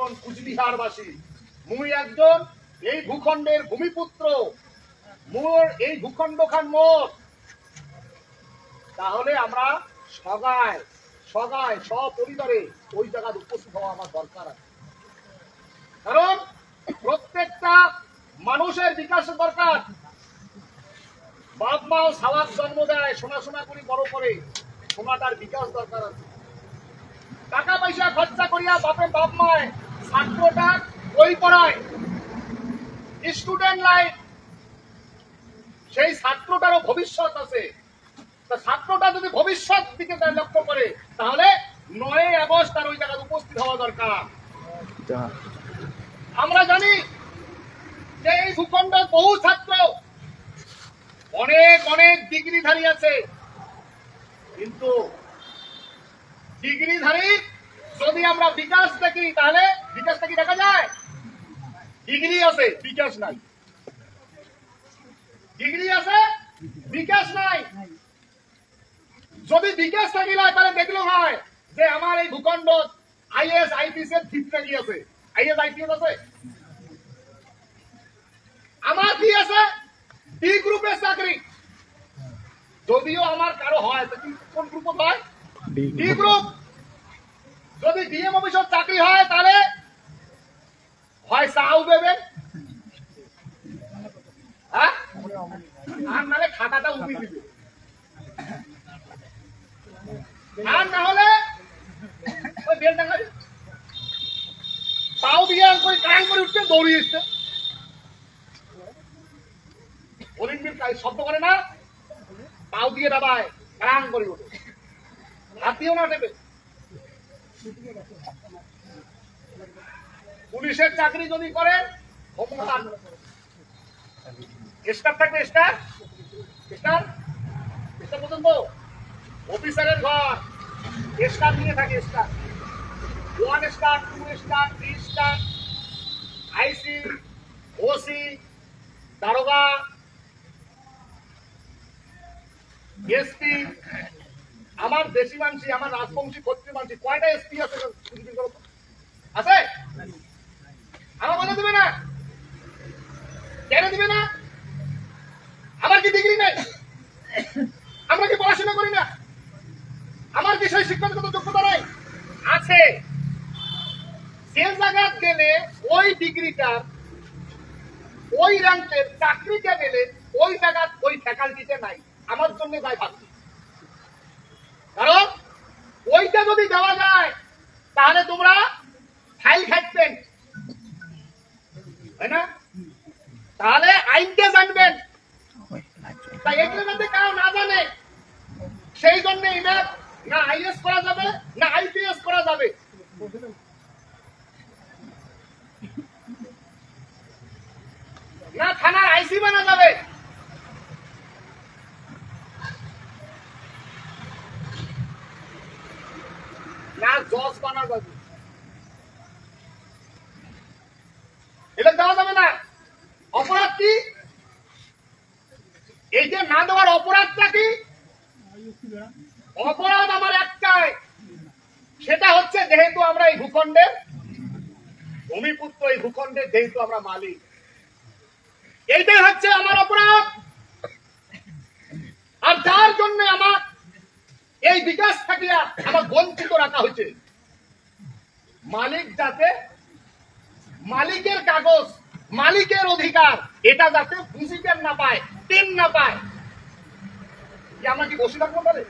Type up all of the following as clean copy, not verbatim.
একজন কুচবিহারবাসী, মুই একজন এই ভূখণ্ডের ভূমিপুত্র, মোর এই ভূখণ্ড খান মোর। তাহলে আমরা সগায় সগায় সপরিবারে ওই জায়গায় উপস্থিত হওয়া আমার দরকার আছে। কারণ প্রত্যেকটা মানুষের বিকাশের দরকার। বাপ মাও সাওয়ার জন্ম দেয়, শোনা করে বড় করে, সোনাটার বিকাশ দরকার আছে। টাকা পয়সা খরচা করিয়া বাপ মায় ছাত্রটা বই পড়ায়, স্টুডেন্ট লাইফ, সেই ছাত্রটারও ভবিষ্যৎ আছে। ছাত্রটা যদি ভবিষ্যৎ দিকে লক্ষ্য করে তাহলে 9 আগস্ট তার ওই জায়গায় উপস্থিত হওয়া দরকার। আমরা জানি যে এই ভূখণ্ড বহু ছাত্র অনেক অনেক ডিগ্রিধারী আছে, কিন্তু ডিগ্রিধারী যদি আমরা বিকাশ দেখি তাহলে বিকাশটা কি দেখা যায়? ডিগ্রি আছে, বিকাশ নাই। ডিগ্রি আছে, বিকাশ নাই। যদি বিকাশ থাকিলে তাহলে দেখলো হয় যে আমার এই ভূখণ্ড আইএস আইপিএস এর ভিত্তি কি আছে? আইএস আইপিএস আছে। আমার কি আছে? ডি গ্রুপের চাকরি। যদিও আমার কারো হয়, কোন গ্রুপ হয়? D group. যদি ডিএম অফিসার চাকরি হয় তাহলে হয় চাও দেবেন, হ্যাঁ, আর নাহলে খাতাটা উঠিয়ে দিবে, আর না হলে ওই বেল টাঙ্গা পাও দিয়ে করে কান করে উঠতে দৌড়িয়ে এসছে। অলিম্পিক শব্দ করে না, পাও দিয়ে দাবায় কান করে উঠে, হাত দিয়েও না দেবে। পুলিশের চাকরি যদি করেন স্টার থাকবে, স্টার স্টার স্টার পর্যন্ত অফিসারের ঘর স্টার নিয়ে থাকে। স্টার 1 স্টার, 2 স্টার, 3 স্টার, আইসি, ওসি, দারোগা, এসপি। আমার দেশি মানসি, আমার রাজবংশী ক্ষত্রিয় মানসি কয়টা এসপি আছে? আছে? আমার বলে দিবে না? কেন দিবে না? আমার কি ডিগ্রি নেই? আমরা কি পড়াশোনা করি না? আমার কি সেই শিক্ষাগত যোগ্যতা নেই? আছে। সে জায়গা গেলে ওই ডিগ্রিটার, ওই র্যাঙ্কের চাকরিটা গেলে ওই জায়গা ওই ফ্যাকাল্টিতে নাই। আমার জন্য যাই ভাবছি, কারণ ওইটা যদি দেওয়া যায় তাহলে তোমরা ফাইল খাটবেন, তাই না? তাহলে আইনকে জানবেন। তাই এগুলোর মধ্যে কারো না জানে, সেই জন্য এটা না আইএস করা যাবে না আইপিএস করা যাবে। না থানার আইসি বানা যাবে, না জজ বানা যাবে। এটা দেওয়া যাবে না। অপরাধ কি? এই যে না দেওয়ার অপরাধটা কি? অপরাধ আমার একটাই, সেটা হচ্ছে যেহেতু আমরা এই ভূখণ্ডের ভূমিপুত্র, এই ভূখণ্ডের যেহেতু আমরা মালিক, এইটাই হচ্ছে আমার অপরাধ। আর যার জন্য আমার এই বিকাশ থাকিয়া আমার বঞ্চিত রাখা হয়েছে, মালিক যাতে মালিকের কাগজ, মালিকের অধিকার এটা যাতে বুঝিতে না পায়, টেন না পায়, আমরা কি বসে থাকবো বলে?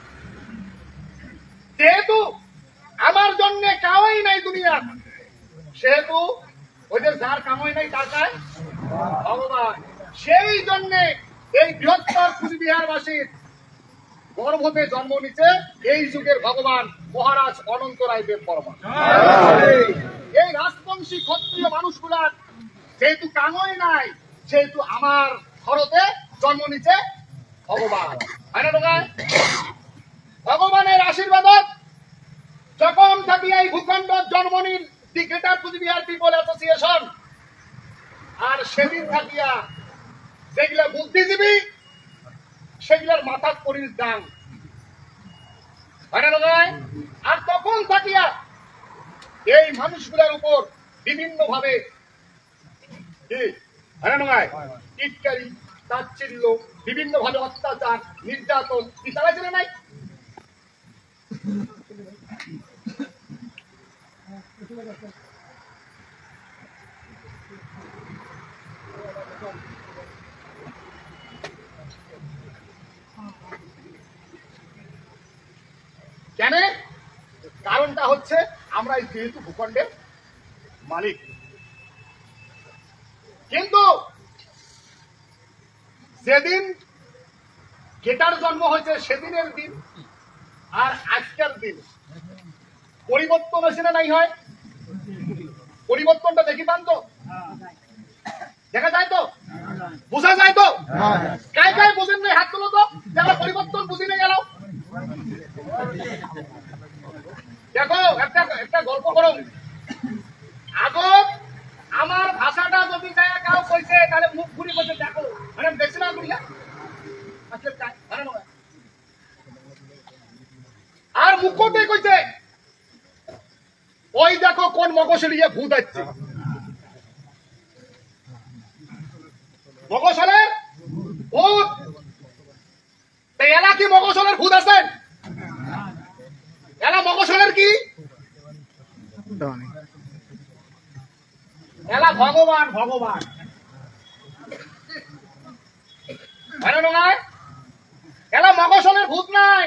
যেহেতু আমার জন্য কাউই নাই দুনিয়া, সেহেতু ওদের যার কামাই নাই তার চায় ভগবান। সেই জন্য এই বৃহত্তর কুচবিহারবাসীর গর্ভতে জন্ম নিচ্ছে এই যুগের ভগবান মহারাজ অনন্ত রায় দেব বর্মা। এই রাজবংশী ক্ষত্রিয় মানুষগুলার যেহেতু কামাই নাই, সেহেতু আমার ঘরতে জন্ম নিচ্ছে ভগবান। ভগবানের আশীর্বাদ যখন থাকি এই ভূখণ্ড জন্মনির the greater Coochbehar people association, আর সেদিন থাকিয়া যেগুলা বুদ্ধিজীবী সেগুলার মাথা করির দাম, আর তখন থাকিয়া এই মানুষগুলার উপর বিভিন্ন ভাবে টিটকারি তাচ্ছিল্য বিভিন্ন ভাবে অত্যাচার নির্যাতন কি চালাইছিল নাই? কেন? কারণটা হচ্ছে আমরা যেহেতু ভূখণ্ডের মালিক, কিন্তু যেদিন গেটার জন্ম হয়েছে সেদিনের দিন আর আজকের দিন পরিবর্তন হয়েছে না নাই? হয় পরিবর্তনটা দেখি পান তো, দেখা যায় তো, বোঝা যায় তো? কায় কায় বোঝেন নাই হাত তুলো তো, যারা পরিবর্তন বুঝি না গেল। দেখো একটা গল্প করো। আগো আমার ভাষাটা যদি যায় কাউ কইছে তাহলে মুখ ঘুরি বসে দেখো, মানে দেখছি না ঘুরিয়া আর মুখটাই কইছে ওই দেখো কোন মগসলে ভূত আসছে। মগসলে ভূত, এলা কি মগসলের ভূত আছেন? এলা মগসলের কি? এলা ভগবান ভগবান নয়, এলা মগসলের ভূত নাই।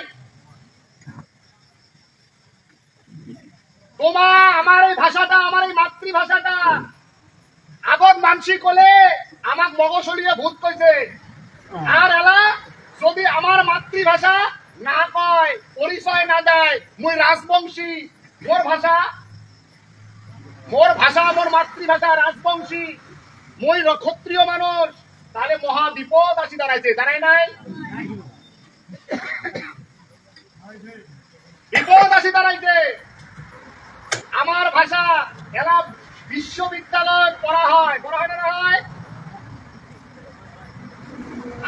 তোমা আমার এই ভাষাটা, আমার এই মাতৃভাষাটা আগত মানসিক হলে আমাক মগসলিয়ে ভূত কইছে। আর এলা যদি আমার মাতৃভাষা না কয়, পরিচয় না দেয়, মুই রাজবংশী, মোর ভাষা মোর মাতৃভাষা রাজবংশী, মই ক্ষত্রিয় মানুষ, তাহলে মহা বিপদ আসি দাঁড়াইছে। দাঁড়াই নাই? বিপদ আসি দাঁড়াইছে। আমার ভাষা এলা বিশ্ববিদ্যালয় পড়া হয়, পড়া হয় না হয়?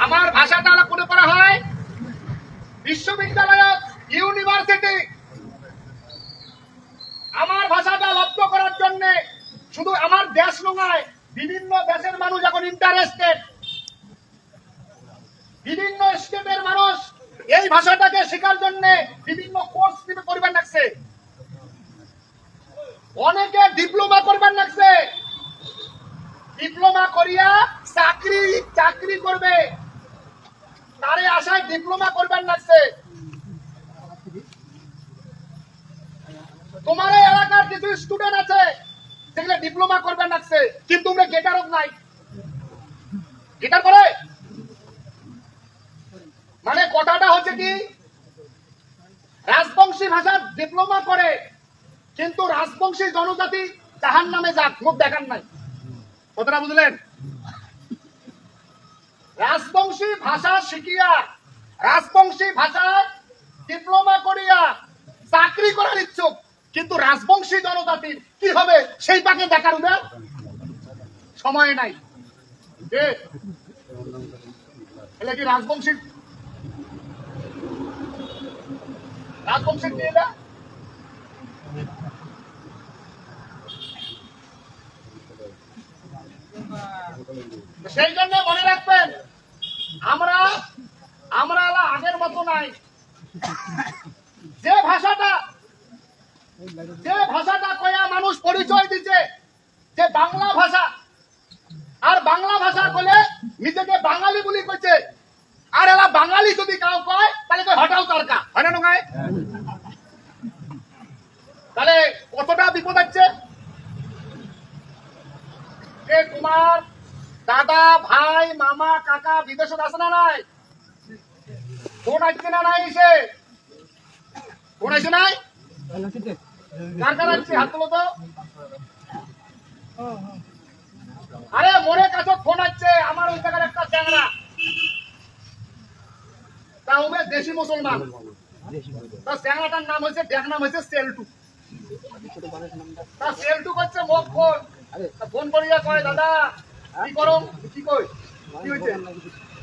আমার ভাষাটা কোনে পড়া হয়? বিশ্ববিদ্যালয়, ইউনিভার্সিটি। আমার ভাষাটা লব্ধ করার জন্য শুধু আমার দেশ নয়, বিভিন্ন দেশের মানুষ এখন ইন্টারেস্টেড। বিভিন্ন স্টেটের মানুষ এই ভাষাটাকে শেখার জন্য বিভিন্ন কোর্স করবেন লাগছে, অনেকে ডিপ্লোমা করবেন লাগছে। ডিপ্লোমা করিয়া চাকরি করবে, তারে আশায় ডিপ্লোমা করবেন লাগছে। তোমার এই এলাকার কিছু স্টুডেন্ট আছে যেগুলো ডিপ্লোমা করবেন লাগছে, কিন্তু তোমরা গেটারও নাই। গেটার করে মানে কথাটা হচ্ছে কি, রাজবংশী ভাষা ডিপ্লোমা করে, কিন্তু রাজবংশী জনজাতি জাহান নামে যাক, মুখ দেখান নাই। কথাটা বুঝলেন? রাজবংশী ভাষা শিখিয়া, রাজবংশী ভাষায় ডিপ্লোমা করিয়া চাকরি করার ইচ্ছুক, কিন্তু রাজবংশী জনজাতির কি হবে সেই পাকে দেখার উদার সময় নাই। এলে কি রাজবংশী দিয়ে না? সেই জন্য মনে রাখবেন, আমরা আগের মতো নাই। যে ভাষাটা কয়া মানুষ পরিচয় দিচ্ছে যে বাংলা ভাষা, আর বাংলা ভাষা বলে নিজেকে বাঙালি বলি কইছে, আর এলা বাঙালি যদি কাউ কয় তাহলে হটাও তারকা হয় না নয়? তাহলে কতটা বিপদ আছে যে তোমার দাদা ভাই মামা কাকা বিদেশত আছে না নাই? ফোন আসছে না নাই? এসে ফোন আসছে নাই? কার কার আসছে হাত তুলো তো। আরে মোরে কাছে ফোন আসছে, আমার ওই জায়গার একটা চ্যাংড়া, তা হবে দেশি মুসলমান, তার চ্যাংড়াটার নাম হয়েছে, ডাক নাম হয়েছে সেলটু। তা সেলটু করছে মোক ফোন, ফোন করিয়া কয় দাদা কি করম, কি কই কি হয়েছে?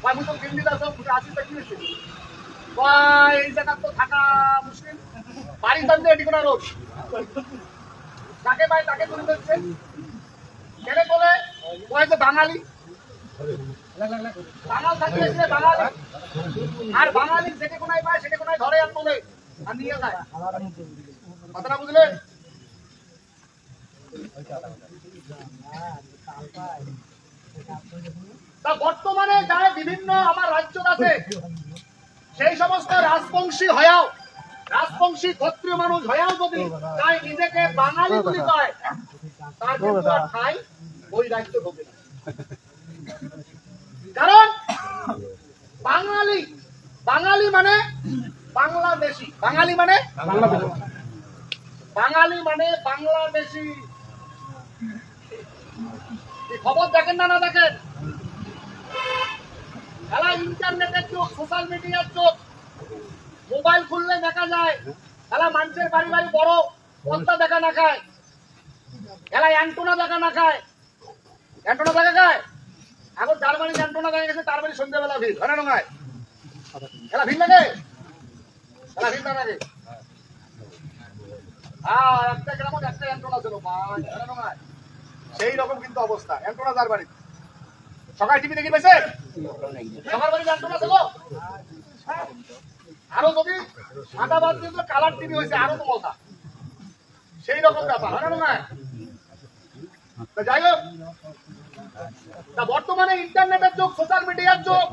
ভাই মুই তো দিল্লিতে আসি, তা কি হয়েছে? এই জায়গা তো থাকা মুশকিল, বাড়ি জানতে এটি কোন রোগ। যাকে পায় তাকে তুলে দিচ্ছে। কেন বলে যে বাঙালি, বাঙাল থাকলে সে বাঙালি, আর বাঙালি যেটে কোনায় পায় সেটে কোনায় ধরে আর তোলে আর নিয়ে যায়। কথাটা বুঝলেন? তা বর্তমানে যারা বিভিন্ন আমার রাজ্য আছে সেই সমস্ত রাজবংশী হয়াও, রাজবংশী ক্ষত্রিয় মানুষ হয়াও যদি তাই নিজেকে বাঙালি বলি কয়, তার কিন্তু আর ঠাই ওই রাজ্য ঢোকে না। কারণ বাঙালি, বাঙালি মানে বাংলাদেশি, বাঙালি মানে বাঙালি মানে বাংলাদেশি। খবর দেখেন না দেখেন? খেলা ইন্টারনেটের যুগ, সোশ্যাল মিডিয়ার যুগ, মোবাইল খুললে দেখা যায় খেলা মানুষের বাড়ি বাড়ি বড় পর্দা দেখা না খায়, খেলা অ্যান্টোনা দেখা না খায়। অ্যান্টোনা দেখা খায় এখন যার বাড়ি অ্যান্টোনা দেখা গেছে তার বাড়ি সন্ধ্যাবেলা ভিড় হয় না নয়? খেলা ভিড় লাগে, খেলা ভিড় না লাগে। একটা গ্রামে একটা অ্যান্টোনা ছিল নয়, সেই রকম কিন্তু অবস্থা। অ্যান্টোনা যার বাড়ি সকাল টিভি দেখি পেয়েছে, সবার বাড়ি অ্যান্টোনা ছিল। আরো যদি সাদা বাদ দিয়ে কালার টিভি হয়েছে আরো তো মজা, সেই রকম ব্যাপার হয় না নয়? যাই হোক, তা বর্তমানে ইন্টারনেটের যুগ, সোশ্যাল মিডিয়ার যুগ,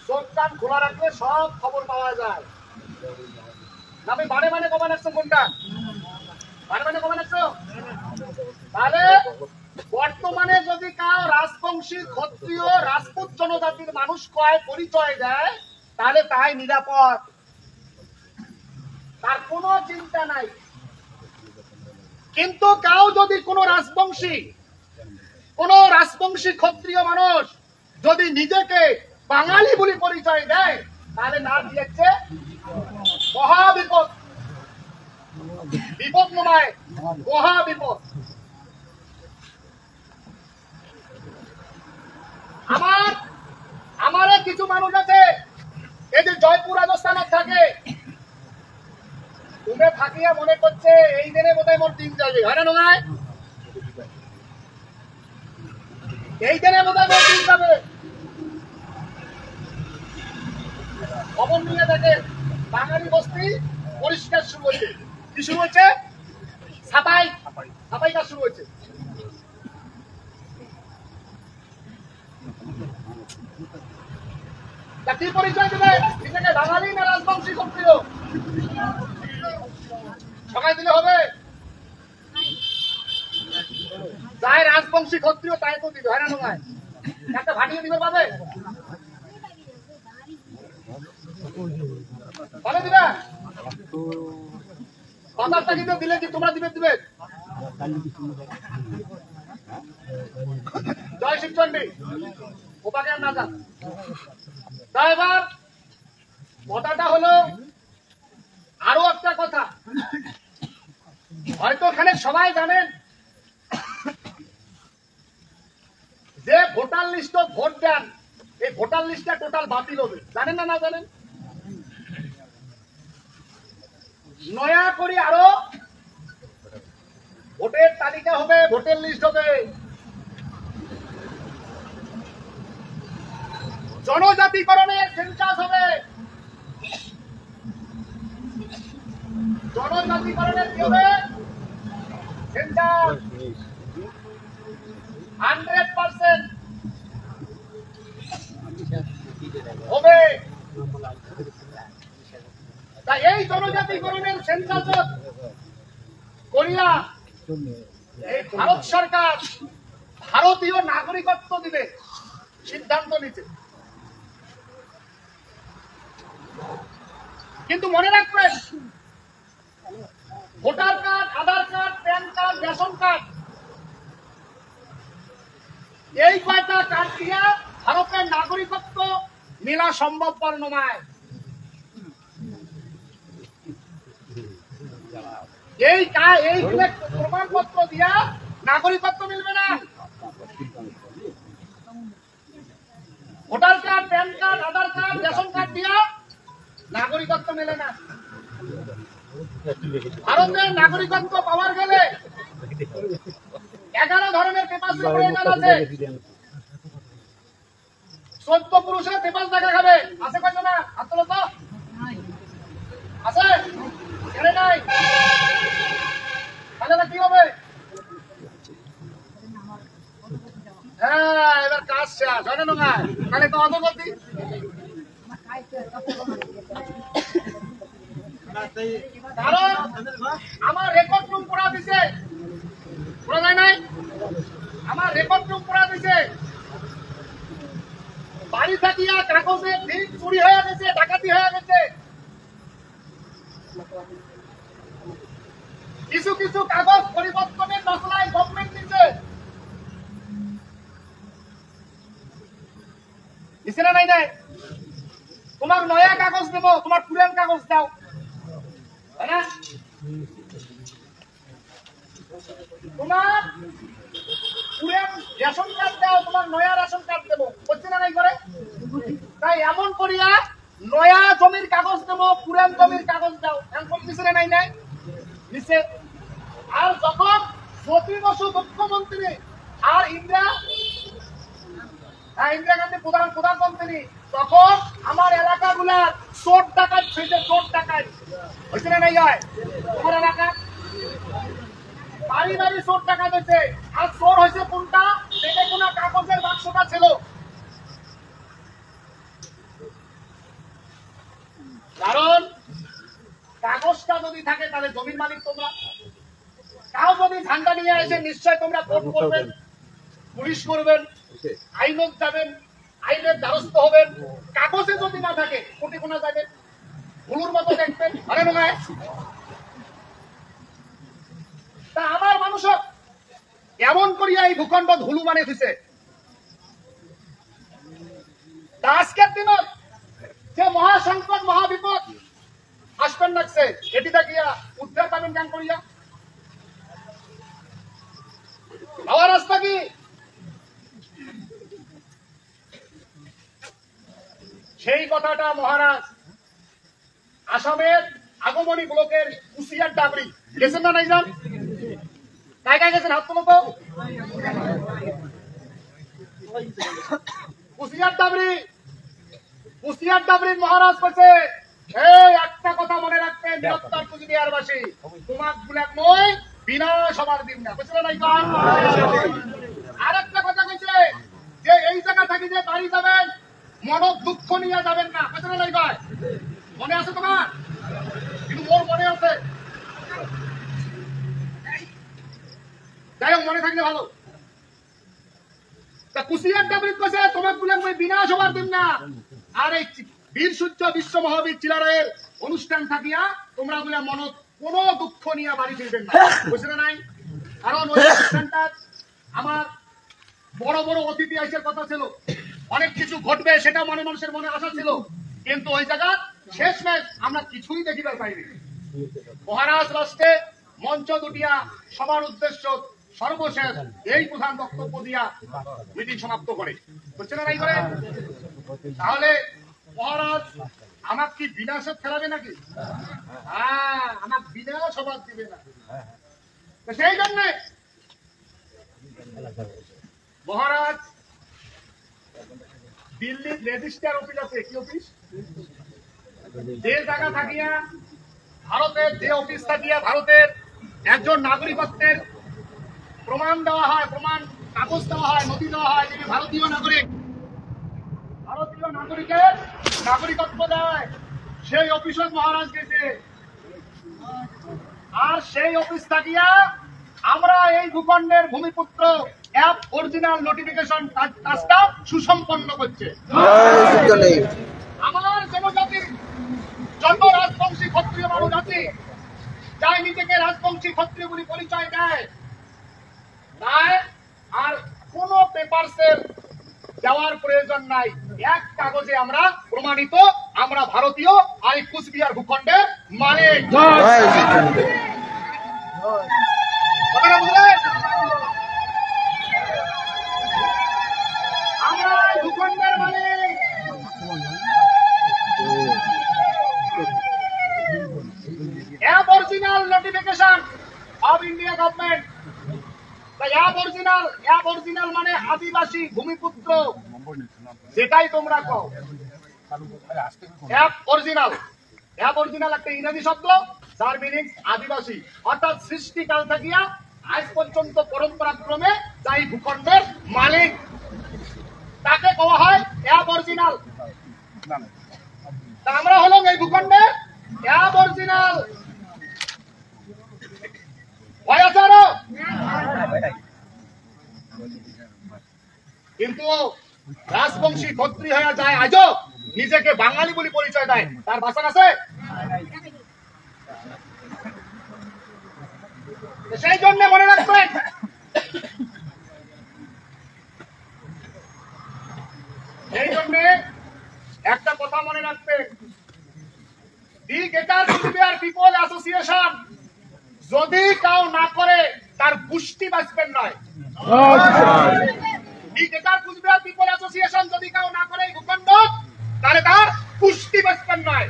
চোখ কান খোলা রাখলে সব খবর পাওয়া যায়। আমি মানে মানে কমান আসছো কোনটা? মানে মানে কমান আসছো? তাহলে বর্তমানে যদি কাউ রাজবংশী ক্ষত্রিয় রাজপুত জনজাতির মানুষ কয় পরিচয় দেয় তাহলে তাই নিরাপদ, তার কোনো চিন্তা নাই। কিন্তু কাউ যদি কোন রাজবংশী ক্ষত্রিয় মানুষ যদি নিজেকে বাঙালি বলে পরিচয় দেয় তাহলে না দিয়েছে মহা বিপদ, বিপদ নয় মহা বিপদ। আমার কিছু মানুষ আছে এই যে জয়পুর রাজস্থানে থাকে, তুমি থাকিয়া মনে করছে এই দিনে বোধহয় মোর দিন যাবে, হয় না নয়? এই দিনে বোধহয় মোর দিন যাবে। খবর নিয়ে দেখে বাঙালি বস্তি পরিষ্কার শুরু হয়েছে। কি শুরু হয়েছে? ছাপাই, ছাপাই কাজ শুরু হয়েছে। কি পরিচয় দেবে নিজেকে, বাঙালি না রাজবংশী ক্ষত্রিয়? সবাই দিলে হবে? যাই রাজবংশী ক্ষত্রিয় তাই তো দিবে, হয় না নয়? একটা ভাটিয়ে দিবে পাবে, পাবে দিবে। কথাটা কিন্তু দিলে কি তোমরা দিবে দিবে? জয় শিবচন্ডী, ওপাকে আর না যান। তা এবার কথাটা হলো আরো একটা কথা, হয়তো এখানে সবাই জানেন যে ভোটার লিস্ট ভোট দেন, এই ভোটার লিস্টটা টোটাল বাতিল হবে, জানেন না? না জানেন? নয়া করে আরো ভোটের তালিকা হবে, ভোটের লিস্ট হবে। জনজাতিকরণের সেন্সাস হবে, জনজাতিকরণের কি হবে? সেন্সাস 100% হবে। তাই এই জনজাতিকরণের সেন্সাস করিয়া এই ভারত সরকার ভারতীয় নাগরিকত্ব দিবে সিদ্ধান্ত নিতে। কিন্তু মনে রাখবেন, voter card, Aadhaar card, PAN card, ration card, এই কয়টা কার্ড দিয়া ভারতের নাগরিকত্ব মেলা সম্ভবপর নয়। এই প্রমাণপত্র দিয়া নাগরিকত্ব মিলবে না। Voter card, PAN card, Aadhaar card, ration card দিয়া নাগরিকত্ব মেলে না। ভারতের নাগরিকত্ব পাওয়ার গেলে 11 ধরনের পেপার প্রয়োজন আছে। 14 পুরুষের পেপার দেখা খাবে আছে কয়জন না আত্মলো তো আছে এরে নাই তাহলে কি হবে? হ্যাঁ এবার কাজ শেষ হয় না তাহলে তো অধগতি। কারণ আমার রেকর্ড রুম পড়া দিছে পড়া যায় নাই আমার রেকর্ড রুম পড়া দিছে বাড়ি থাকিয়া কাগজে ঠিক চুরি হয়ে গেছে ডাকাতি হয়ে গেছে কিছু কিছু কাগজ পরিবর্তনের মশলায় গভর্নমেন্ট দিচ্ছে দিছে না নাই নাই তোমার নয়া কাগজ দেব তোমার পুরান কাগজ দাও তাই না তোমার পুরান রেশন কার্ড দাও তোমার নয়া রেশন কার্ড দেবো হচ্ছে না নাই করে তাই এমন করিয়া নয়া জমির কাগজ দেবো পুরান জমির কাগজ দাও এমন নিচে নাই নাই নিচে আর যখন জ্যোতি বসু মুখ্যমন্ত্রী আর ইন্দিরা গান্ধী প্রধানমন্ত্রী তখন আমার এলাকাগুলার চোর ডাকাত চোর ডাকাত হয়েছে না নাই হয় তোমার এলাকা বাড়ি বাড়ি চোর ডাকাত হয়েছে আর চোর হয়েছে কোনটা সেটা কোন কাগজের বাক্সটা ছিল কারণ কাগজটা যদি থাকে তাহলে জমির মালিক তোমরা কাউ যদি ঝান্ডা নিয়ে এসে নিশ্চয় তোমরা ভোট করবেন পুলিশ করবেন আইনত যাবেন আইনের দ্বারস্থ হবেন কাগজে যদি না থাকে কোটি কোনা যাবেন ভুলুর মতো দেখবেন আরে নয় তা আমার মানুষ এমন করিয়া এই ভূখণ্ড ধুলু মানে দিছে তা আজকের দিনত যে মহাসংকট মহাবিপদ আসবেন লাগছে এটি দেখিয়া উদ্ধার পাবেন জ্ঞান করিয়া যাওয়ার রাস্তা কি সেই কথাটা মহারাজ আসামের আগমনী ব্লকের কুশিয়ার ডাবরি গেছেন না নাই যান কায় কায় গেছেন হাত তোলো তো কুশিয়ার ডাবরির মহারাজ বলছে এই একটা কথা মনে রাখবেন বৃহত্তর কুচবিহারবাসী তোমাক বুলাক মই বিনা সবার দিন না বুঝলো নাই কান আর একটা কথা কইছে যে এই জায়গা থাকি যে বাড়ি যাবেন মনত দুঃখ নিয়ে যাবেন না বুঝলো নাই ভাই মনে আছে তোমার কিন্তু মোর মনে আছে যাই হোক মনে থাকলে ভালো তা কুশিয়ার ডাবরিত কইছে তোমাক বুলাক মই বিনা সবার দিন না আর এই বীর সূর্য বিশ্ব মহাবীর চিলারায়ের অনুষ্ঠান থাকিয়া তোমরা বলে মনত কোন দুঃখ নিয়ে বাড়ি ফিরবেন না বুঝলে নাই কারণ ওই অনুষ্ঠানটা আমার বড় বড় অতিথি আইসের কথা ছিল অনেক কিছু ঘটবে সেটা মনে মানুষের মনে আশা ছিল কিন্তু ওই জায়গা শেষ ম্যাচ আমরা কিছুই দেখিবার পাইনি মহারাজ রাষ্ট্রে মঞ্চ দুটিয়া সবার উদ্দেশ্য সর্বশেষ এই প্রধান বক্তব্য দিয়া মিটিং সমাপ্ত করে বুঝছে না নাই করে তাহলে মহারাজ আমার কি বিনাশে ফেলাবে নাকি হ্যাঁ আমার বিনাশ সবার দিবে না সেই জন্য মহারাজ দিল্লির রেজিস্ট্রার অফিস আছে কি অফিস যে জায়গা থাকিয়া ভারতের যে অফিস থাকিয়া ভারতের একজন নাগরিকত্বের প্রমাণ দেওয়া হয় প্রমাণ কাগজ দেওয়া হয় নথি দেওয়া হয় যিনি ভারতীয় নাগরিকের নাগরিকত্ব দেয় সেই অফিসত মহারাজ গেছে আর সেই অফিস থাকিয়া আমরা এই ভূখণ্ডের ভূমিপুত্র অ্যাপ অরিজিনাল নোটিফিকেশন কাজটা সুসম্পন্ন করছে আমার জনজাতি যত রাজবংশী ক্ষত্রিয় মানুষ আছে যাই নিজেকে রাজবংশী ক্ষত্রিয় বলে পরিচয় দেয় তাই আর কোন পেপারসের দেওয়ার প্রয়োজন নাই এক কাগজে আমরা প্রমাণিত আমরা ভারতীয় আর কুচবিহার ভূখণ্ডের মালিক কথাটা বুঝলেন আমরা ভূখণ্ডের মালিক original of India government. Aboriginal মানে আদিবাসী ভূমিপুত্র, যেটাই তোমরা কও। অ্যাবরিজিনাল একটা ইংরেজি শব্দ, যার মিনিং আদিবাসী, অর্থাৎ সৃষ্টিকাল থাকিয়া আজ পর্যন্ত পরম্পরা ক্রমে যাই ভূখণ্ডের মালিক, তাকে কওয়া হয় অ্যাবরিজিনাল। তা আমরা হলাম এই ভূখণ্ডের অ্যাবরিজিনাল। কিন্তু রাজবংশী ক্ষত্রিয় হয়ে যায়, আজও নিজেকে বাঙালি বলে পরিচয় দেয়, তার ভাষা আছে। সেই জন্য মনে রাখবেন, এই জন্য একটা কথা মনে রাখবেন, the greater Coochbehar people association যদি কাউ না করে তার পুষ্টি বাঁচবেন নয়। The greater Coochbehar people association যদি কাউ না করে এই ভূখণ্ড, তাহলে তার পুষ্টি বাঁচবেন নয়।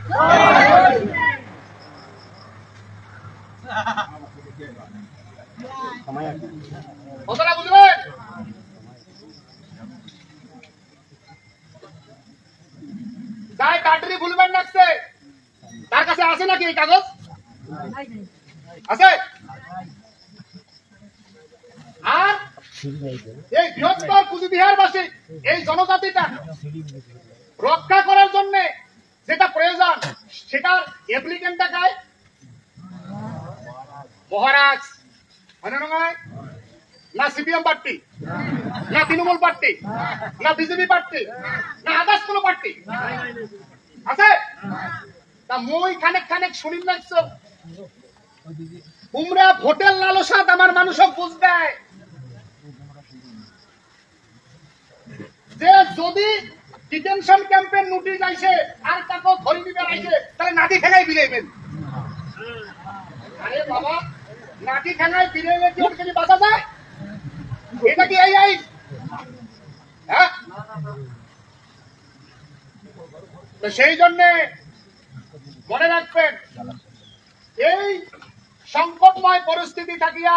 কথাটা বুঝলেন? যাই কাটরি ভুলবেন রাখছে, তার কাছে আছে নাকি এই কাগজ? আছে। আর এই বৃহত্তর কুচবিহারবাসী, এই জনজাতিটা রক্ষা করার জন্য যেটা প্রয়োজন, সেটার অ্যাপ্লিকেন্টটা গায় মহারাজ, মানে নয় না সিপিএম পার্টি, না তৃণমূল পার্টি, না বিজেপি পার্টি, না আদার্স কোন পার্টি আছে। তা মই খানেক খানেক শুনিম লাগছ, তোমরা ভোটের লালসাত আমার মানুষক বুঝ দেয় যে যদি ডিটেনশন ক্যাম্পের নোটিশ আইছে আর তাকে ধরে দিবে আইছে, তাহলে নাটি ঠেঙাই বিলেইবেন। আরে বাবা, নাটি ঠেঙাই বিলেইলে কি ওর কিছু বাঁচা যায়? এটা কি এই আইন? হ্যাঁ, সেই জন্য মনে রাখবেন, এই সংকটময় পরিস্থিতি থাকিয়া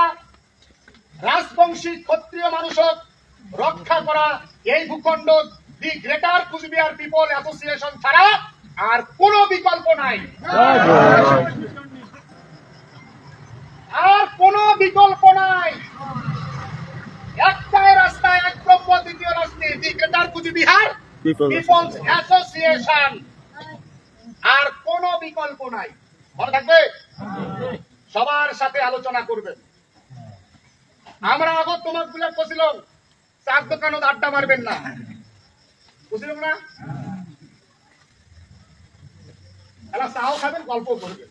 রাজবংশী ক্ষত্রিয় মানুষক রক্ষা করা এই ভূখণ্ড the greater Coochbehar people association ছাড়া আর কোন বিকল্প নাই। আর কোন বিকল্প নাই। একটাই রাস্তা, এক ব্রহ্ম, দ্বিতীয় রাস্তা, the greater Coochbehar peoples association. আর কোন বিকল্প নাই। মনে থাকবে, সবার সাথে আলোচনা করবেন। আমরা আগত তোমার গুলা বলছিলাম চার দোকানত আড্ডা মারবেন না, বুঝলাম না? এলা চাও খাবেন, গল্প করবেন,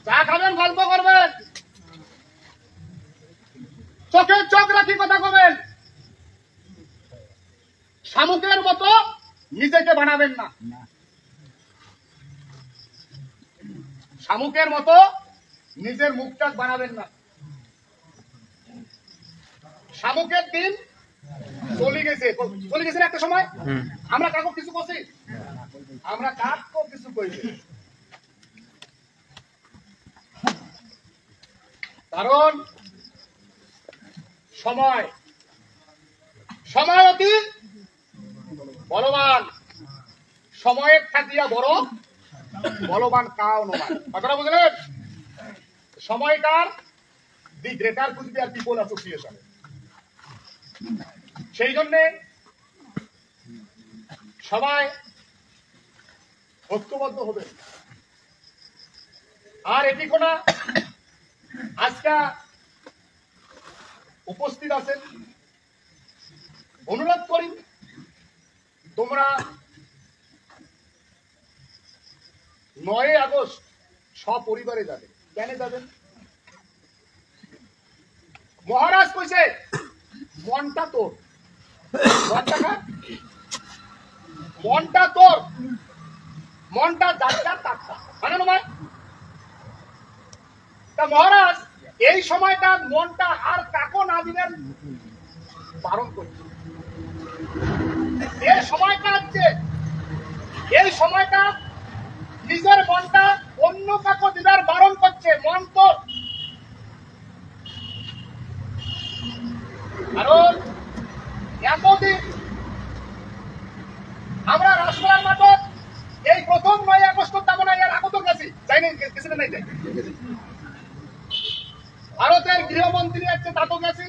চা খাবেন, গল্প করবেন, চোখে চোখ রাখি কথা কবেন। শামুকের মতো নিজেকে বানাবেন না। শামুকের মতো নিজের মুখটা বানাবেন না। শামুকের দিন চলে গেছে, চলে গেছে একটা সময়। আমরা কাকু কিছু করছি, আমরা কাকু কিছু করি, কারণ সময় অতি বলবান। সময়ের থাকিয়া বড় বলবান কাও নয়। কথাটা বুঝলেন? সময়কার the greater Coochbehar people association. সেই জন্যে সবাই ঐক্যবদ্ধ হবে। আর এটি কোনা আজকে উপস্থিত আছেন, অনুরোধ করি তোমরা 9 আগস্ট সপরিবারে যাবে। কেন যাবেন? মহারাজ কইছে মনটা তোর, মনটা তোর, মনটা যার তারটা, মানে নয়? তা মহারাজ এই সময়টা মনটা আর কাকো না দিলেন, বারণ করছি। এই সময়টা হচ্ছে, এই সময়টা নিজের মনটা অন্য কাকে দিদার বারণ করছে। মন তো কারণ এতদিন আমরা রাসমেলার নাটক এই প্রথম 9 আগস্ট যাব না, এর আগে তো গেছি, যাই নাই, গেছি না, নাই যাই। ভারতের গৃহমন্ত্রী আছে, তা তো গেছি,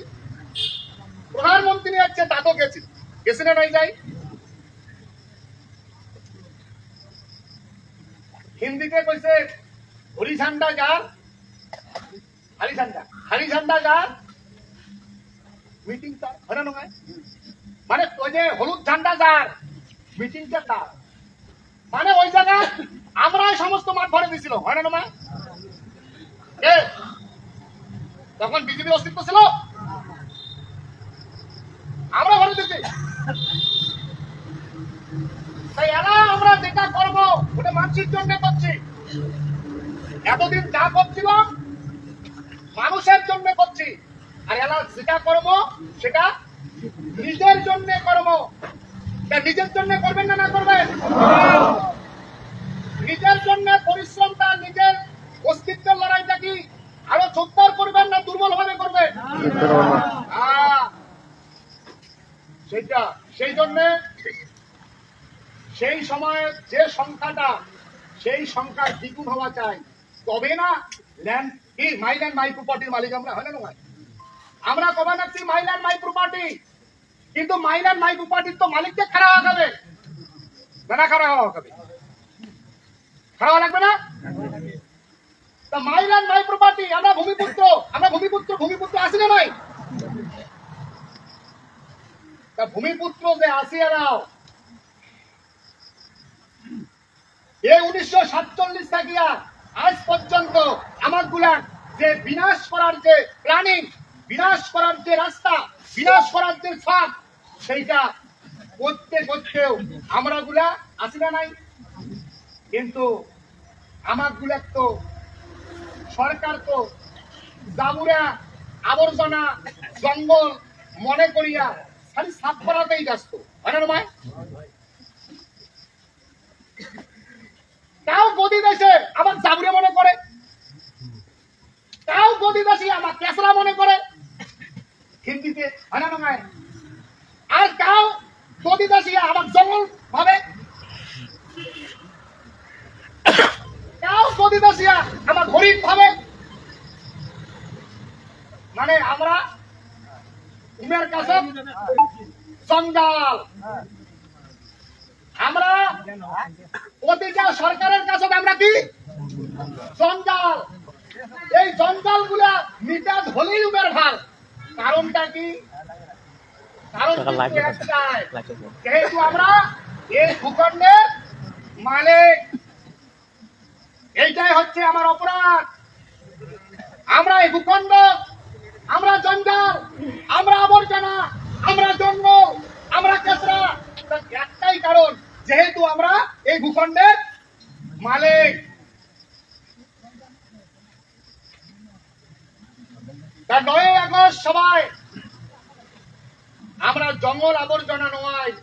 প্রধানমন্ত্রী আছে, তা তো গেছি, গেছি না, নাই যাই। হিন্দিতে কইছে হরি ঝান্ডা যার, হারি ঝান্ডা, হারি ঝান্ডা যার মিটিং তার, হয় না নয়? মানে ওই যে হলুদ ঝান্ডা যার মিটিংটা তার, মানে ওই জায়গায় আমরাই সমস্ত মাঠ ভরে দিছিল, হয় না নয়? তখন বিজেপি অস্তিত্ব ছিল, আমরা ভরে দিচ্ছি। তাই এরা আমরা যেটা করবো ওটা মানুষের জন্য করছি। এতদিন যা করছিলাম মানুষের জন্য করছি, আর এরা যেটা করবো সেটা নিজের জন্য করবো। নিজের জন্য করবেন না, না করবেন? নিজের জন্য পরিশ্রমটা, নিজের অস্তিত্বের লড়াইটা কি আরো জোরদার করবেন না দুর্বল ভাবে করবেন? সেইটা, সেই জন্য সেই সময় যে সংখ্যাটা, সেই সংখ্যা দ্বিগুণ হওয়া চাই, তবে না ল্যান্ড কি মাই ল্যান্ড মাই প্রপার্টির মালিক আমরা, হয় না নয়? আমরা কবে নাচ্ছি মাই ল্যান্ড মাই প্রপার্টি, কিন্তু মাই ল্যান্ড মাই প্রপার্টির তো মালিককে খারাপ হওয়া যাবে না, খারাপ হওয়া হবে, খারাপ লাগবে না? তা মাই ল্যান্ড মাই প্রপার্টি, আমরা ভূমিপুত্র, আমরা ভূমিপুত্র, ভূমিপুত্র আসি না নাই? তা ভূমিপুত্র যে আসি এরাও এই 1947 থেকে আজ পর্যন্ত আমাগুলা যে বিনাশ করার যে প্ল্যানিং, বিনাশ করার যে রাস্তা, বিনাশ করার যে ফাঁদ, সেইটা করতে করতেও আমরা গুলা আসি না নাই? কিন্তু আমাগুলা তো সরকার তো জাবুরা আবর্জনা জঙ্গল মনে করিয়া খালি সাফ করাতেই ব্যস্ত, হয় না ভাই? তাও গদি দেশে আবার জাবুরে মনে করে, তাও গদি দেশে আবার কেসরা মনে করে হিন্দিতে, হয় না ভাই? আর তাও গদি দেশে আবার জঙ্গল ভাবে, তাও গদি দেশে আবার গরিব ভাবে। মানে আমরা উমের কাছে জঞ্জাল, আমরা প্রতিটা সরকারের কাছে আমরা কি জঞ্জাল। এই জঞ্জাল গুলা মিটাজ হলেই উমের ভাল। কারণটা কি? কারণ যেহেতু আমরা এই ভূখণ্ডের মালিক, এইটাই হচ্ছে আমার অপরাধ। আমরা এই ভূখণ্ড, আমরা জঞ্জাল, আমরা আবর্জনা, আমরা জঙ্গল, আমরা কেসরা, একটাই কারণ, যেহেতু আমরা এই ভূখণ্ডের মালিক। তার 9 আগস্ট সবাই আমরা জঙ্গল আবর্জনা নয়,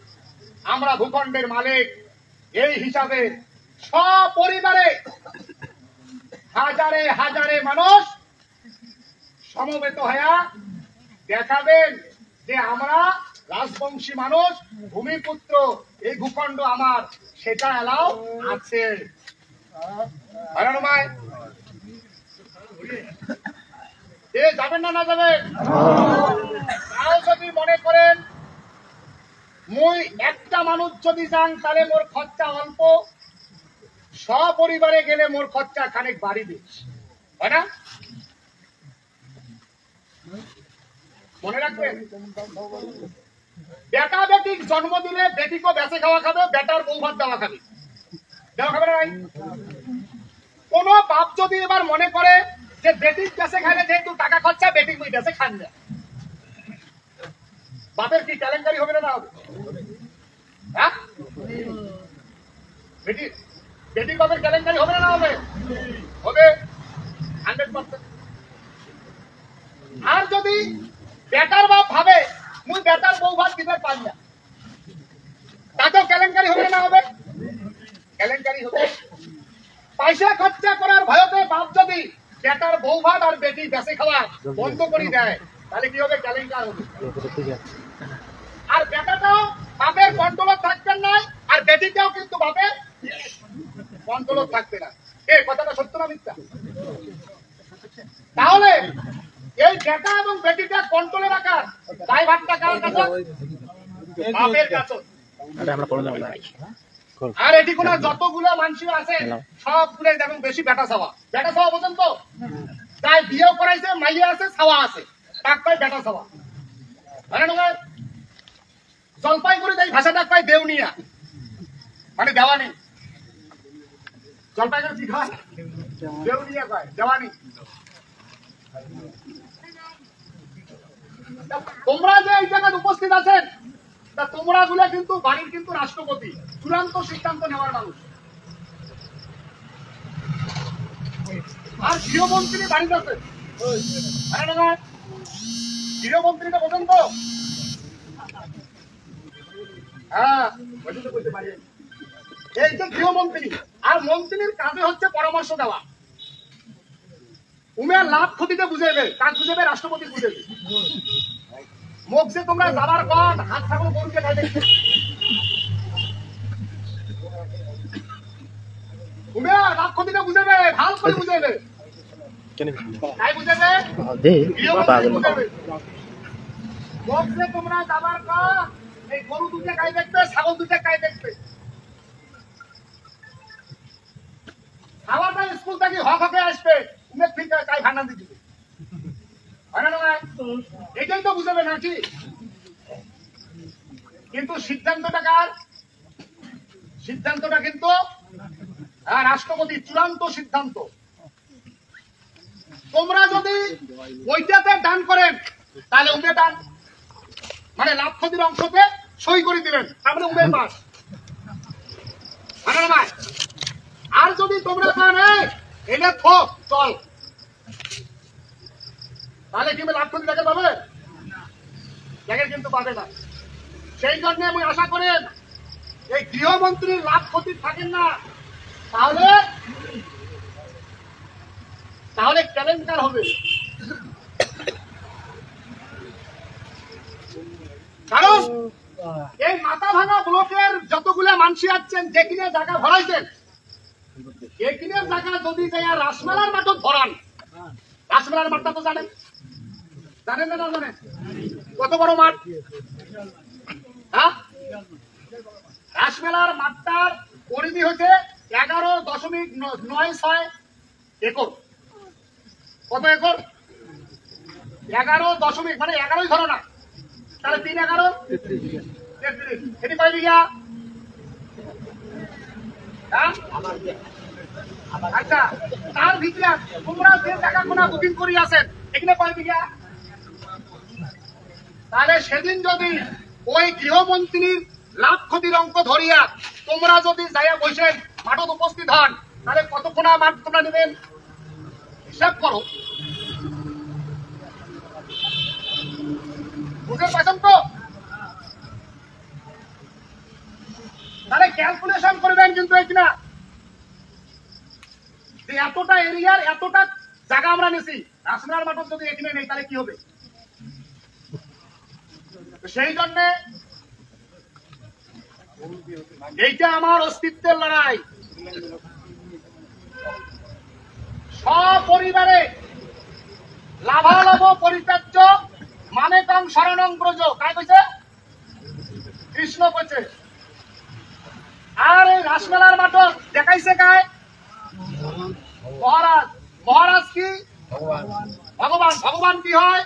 আমরা ভূখণ্ডের মালিক। এই হিসাবে সপরিবারে হাজারে হাজারে মানুষ সমবেত হয়ে দেখাবেন যে আমরা রাজবংশী মানুষ, ভূমিপুত্র, এই ভূখণ্ড আমার, সেটা এলাও আছে। যাবেন না, না যাবেন? তাও যদি মনে করেন মুই একটা মানুষ যদি যান তাহলে মোর খরচা অল্প, সপরিবারে গেলে মোর খরচা খানিক বাড়িবে, হয় না? মনে রাখবেন, বেটা বেটি জন্ম দিলে বেটিকে বেঁচে খাওয়া খাবে, বেটার বউ ভাত দেওয়া খাবে, দেওয়া খাবে না? কোন বাপ যদি এবার মনে করে যে বেটির বেঁচে খাইলে যেহেতু টাকা খরচা, বেটি মুই বেঁচে খান না, বাপের কি কেলেঙ্কারি হবে না হবে? হ্যাঁ, বেটির বাপের কেলেঙ্কারি হবে না হবে? হবে 100%। আর যদি বেটার বাপ ভাবে বৌভাত দিতে পারি না, তাতেও কেলেঙ্কারি হবে না হবে? কেলেঙ্কারি হবে। পয়সা খরচা করার ভয়তে বাপ যদি বেটার বৌভাত আর বেটি বেঁচে খাওয়া বন্ধ করে দেয় তাহলে কি হবে? কেলেঙ্কার হবে। আর বেটাটাও বাপের কন্ট্রোল থাকবেন না, আর বেটিটাও কিন্তু বাপের কন্ট্রোল থাকবে না। এই কথাটা সত্য না মিথ্যা? তাহলে এই বেটা এবং বেটিটা কন্ট্রোলে রাখার দায়ভারটা কার কাছে? বাপের কাছে। আর এটি কোন যতগুলো মানুষ আছে সবগুলো দেখুন বেশি বেটা ছাওয়া। বেটা ছাওয়া বোঝেন তো? তাই বিয়েও করাইছে, মাইয়া আছে, ছাওয়া আছে, তাক পাই বেটা ছাওয়া। মানে জলপাইগুড়ি এই ভাষাটা পাই দেউনিয়া, মানে দেওয়ানি। জলপাইগুড়ি কি কয়? দেউনিয়া কয়, দেওয়ানি। তোমরা যে এই জায়গায় উপস্থিত আছেন, তা তোমরা গুলা কিন্তু বাড়ির কিন্তু রাষ্ট্রপতি, চূড়ান্ত সিদ্ধান্ত নেওয়ার মানুষ। আর গৃহমন্ত্রী বাড়িতে আছে, গৃহমন্ত্রীটা বোঝেন তো? হ্যাঁ, এই যে গৃহমন্ত্রী, আর মন্ত্রীর কাজে হচ্ছে পরামর্শ দেওয়া। উমের লাভ ক্ষতিতে বুঝেবে, কাজ বুঝেবে রাষ্ট্রপতি বুঝেবে। মুখ যে তোমরা যাবার পর হাত ছাগল গরুকে খাই দেখবে, উমের লাভ ক্ষতিটা বুঝেবে, ভাল করে বুঝেবে। তাই বুঝেবে বুঝেবে। মুখ যে তোমরা যাবার পর এই গরু দুটো খাই দেখবে, ছাগল দুটো খাই দেখবে। খাওয়াটা স্কুল থেকে হক হকে আসবে, উমের ঠিক কাই ভান্ডা দিতে, এটাই তো বুঝাবে নাকি? কিন্তু সিদ্ধান্তটা কার? সিদ্ধান্তটা কিন্তু রাষ্ট্রপতি, চূড়ান্ত সিদ্ধান্ত। তোমরা যদি ওইটাতে দান করেন তাহলে উমে দান, মানে লাভ ক্ষতির অংশতে সই করে দিলেন, তারপরে উমের পাস। আর যদি তোমরা এনে থোক চল, তাহলে কি লাভ ক্ষতি দেখে পাবে? দেখে কিন্তু পাবে না। সেই জন্য আমি আশা করেন এই গৃহমন্ত্রীর লাভ ক্ষতি থাকেন না, তাহলে তাহলে কেলেঙ্কার হবে। কারণ এই মাথা ভাঙা ব্লকের যতগুলা মানসি আছেন, যে কিনে জায়গা ভরাইছেন, এই কিনে জায়গা যদি রাসমেলার মাঠত ভরান, রাসমেলার মাঠটা তো জানেন, জানেন না জানেন? কত বড় মাঠ? হ্যাঁ, রাসমেলার মাঠটার পরিধি হচ্ছে 11.96 একর। কত একর? 11 মানে 11ই ধরো না, তাহলে 3 11 33। এটি কয় বিঘা? আচ্ছা, তার ভিতরে তোমরা যে টাকা কোনা বুকিং করি আছেন, এখানে কয় বিঘা? তাহলে সেদিন যদি ওই গৃহমন্ত্রীর লাভ ক্ষতির অঙ্ক ধরিয়া তোমরা যদি যাইয়া বসেন, মাঠত উপস্থিত হন, তাহলে কতক্ষণা মাঠ তোমরা নেবেন হিসাব করো। বুঝতে পারছেন তো? তাহলে ক্যালকুলেশন করবেন কিন্তু এখানে যে এতটা এরিয়ার এতটা জায়গা আমরা নিছি, রাসমেলার মাঠত যদি এখানে নেই তাহলে কি হবে? সেই জন্য এইটা আমার অস্তিত্বের লড়াই। সপরিবারে লাভালাভ পরিত্যাজ্য মানে কম শরণং ব্রজ, কাই কইছে? কৃষ্ণ কইছে। আর এই রাসমেলার মাঠ দেখাইছে কায়? মহারাজ। মহারাজ কি? ভগবান। ভগবান কি হয়?